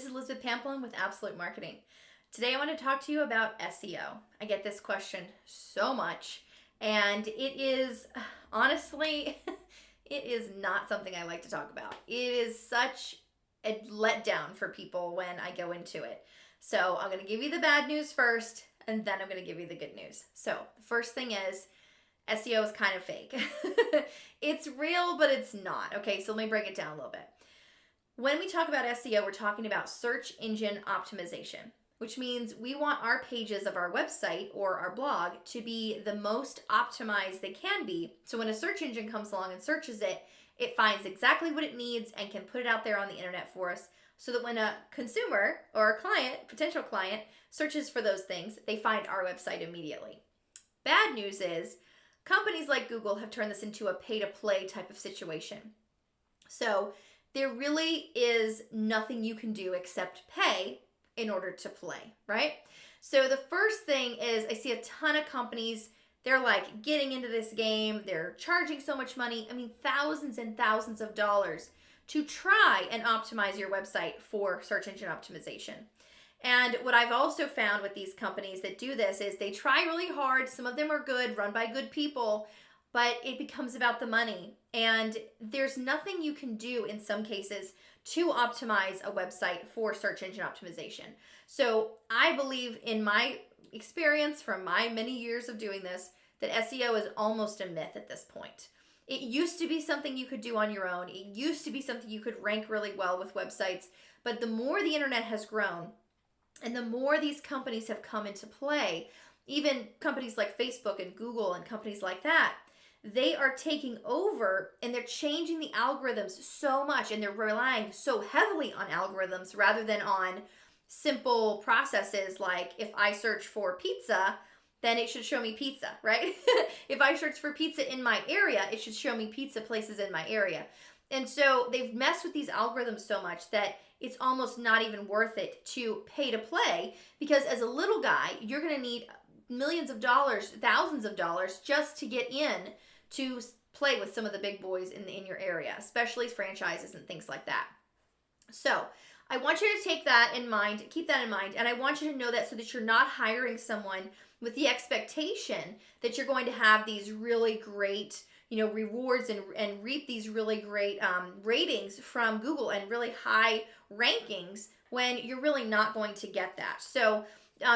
This is Elizabeth Pampalone with Absolute Marketing. Today I want to talk to you about SEO. I get this question so much, and it is, honestly, it is not something I like to talk about. It is such a letdown for people when I go into it. So I'm going to give you the bad news first, and then I'm going to give you the good news. So the first thing is, SEO is kind of fake. It's real, but it's not. Okay, so let me break it down a little bit. When we talk about SEO, we're talking about search engine optimization, which means we want our pages of our website or our blog to be the most optimized they can be. So when a search engine comes along and searches it, it finds exactly what it needs and can put it out there on the internet for us, so that when a consumer or a client, potential client, searches for those things, they find our website immediately. Bad news is, companies like Google have turned this into a pay-to-play type of situation. So there really is nothing you can do except pay in order to play, right? So the first thing is, I see a ton of companies, they're like getting into this game, they're charging so much money, thousands and thousands of dollars to try and optimize your website for search engine optimization. And what I've also found with these companies that do this is they try really hard. Some of them are good, run by good people, but it becomes about the money. And there's nothing you can do in some cases to optimize a website for search engine optimization. So I believe, in my experience from my many years of doing this, that SEO is almost a myth at this point. It used to be something you could do on your own. It used to be something you could rank really well with websites. But the more the internet has grown, and the more these companies have come into play, even companies like Facebook and Google and companies like that, they are taking over and they're changing the algorithms so much, and they're relying so heavily on algorithms rather than on simple processes like, if I search for pizza, then it should show me pizza, right? If I search for pizza in my area, it should show me pizza places in my area. And so they've messed with these algorithms so much that it's almost not even worth it to pay to play, because as a little guy, you're going to need millions of dollars, thousands of dollars just to get in to play with some of the big boys in your area, especially franchises and things like that. So I want you to take that in mind, keep that in mind, and I want you to know that so that you're not hiring someone with the expectation that you're going to have these really great rewards and reap these really great ratings from Google and really high rankings when you're really not going to get that. So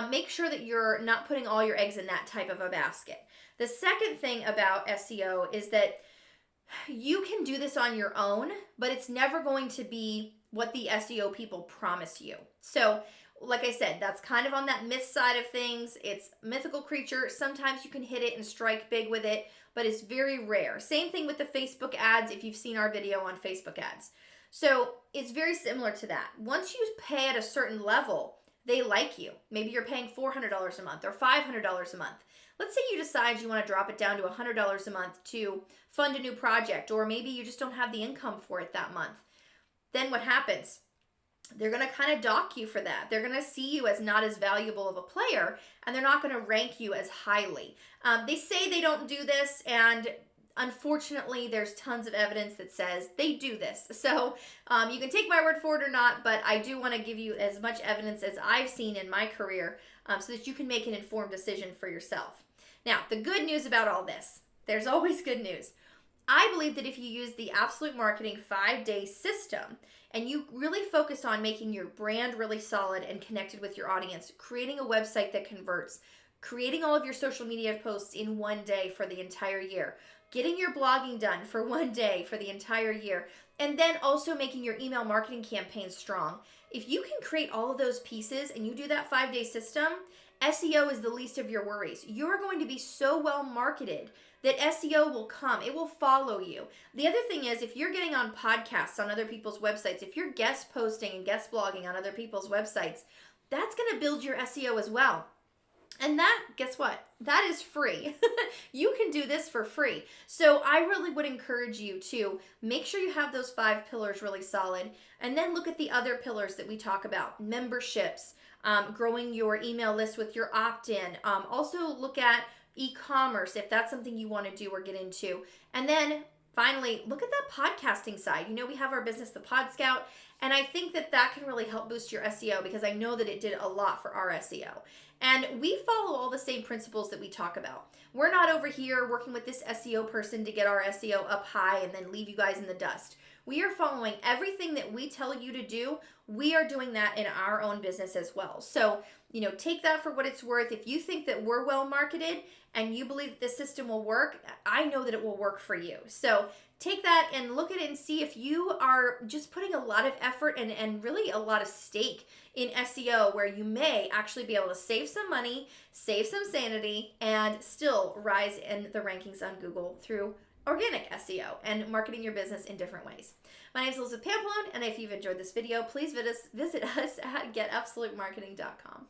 make sure that you're not putting all your eggs in that type of a basket. The second thing about SEO is that you can do this on your own, but it's never going to be what the SEO people promise you. So like I said, that's kind of on that myth side of things. It's a mythical creature. Sometimes you can hit it and strike big with it, but it's very rare. Same thing with the Facebook ads, if you've seen our video on Facebook ads. So it's very similar to that. Once you pay at a certain level, they like you. Maybe you're paying $400 a month or $500 a month. Let's say you decide you want to drop it down to $100 a month to fund a new project, or maybe you just don't have the income for it that month. Then what happens? They're going to kind of dock you for that. They're going to see you as not as valuable of a player, and they're not going to rank you as highly. They say they don't do this, and unfortunately, there's tons of evidence that says they do this. So you can take my word for it or not, but I do want to give you as much evidence as I've seen in my career so that you can make an informed decision for yourself. Now, the good news about all this, there's always good news. I believe that if you use the Absolute Marketing 5-day system and you really focus on making your brand really solid and connected with your audience, creating a website that converts, creating all of your social media posts in one day for the entire year, getting your blogging done for one day for the entire year, and then also making your email marketing campaigns strong. If you can create all of those pieces and you do that 5-day system, SEO is the least of your worries. You're going to be so well marketed that SEO will come. It will follow you. The other thing is, if you're getting on podcasts on other people's websites, if you're guest posting and guest blogging on other people's websites, that's going to build your SEO as well. And that, guess what? That is free. You can do this for free. So I really would encourage you to make sure you have those 5 pillars really solid, and then look at the other pillars that we talk about: memberships, growing your email list with your opt-in. Also look at e-commerce if that's something you want to do or get into. And then Finally, look at that podcasting side. You know, we have our business, the Pod Scout, and I think that that can really help boost your SEO because I know that it did a lot for our SEO. And we follow all the same principles that we talk about. We're not over here working with this SEO person to get our SEO up high and then leave you guys in the dust. We are following everything that we tell you to do. We are doing that in our own business as well. So, you know, take that for what it's worth. If you think that we're well marketed and you believe that this system will work, I know that it will work for you. So take that and look at it and see if you are just putting a lot of effort and really a lot of stake in SEO, where you may actually be able to save some money, save some sanity, and still rise in the rankings on Google through organic SEO and marketing your business in different ways. My name is Elizabeth Pampalone, and if you've enjoyed this video, please visit us at getabsolutemarketing.com.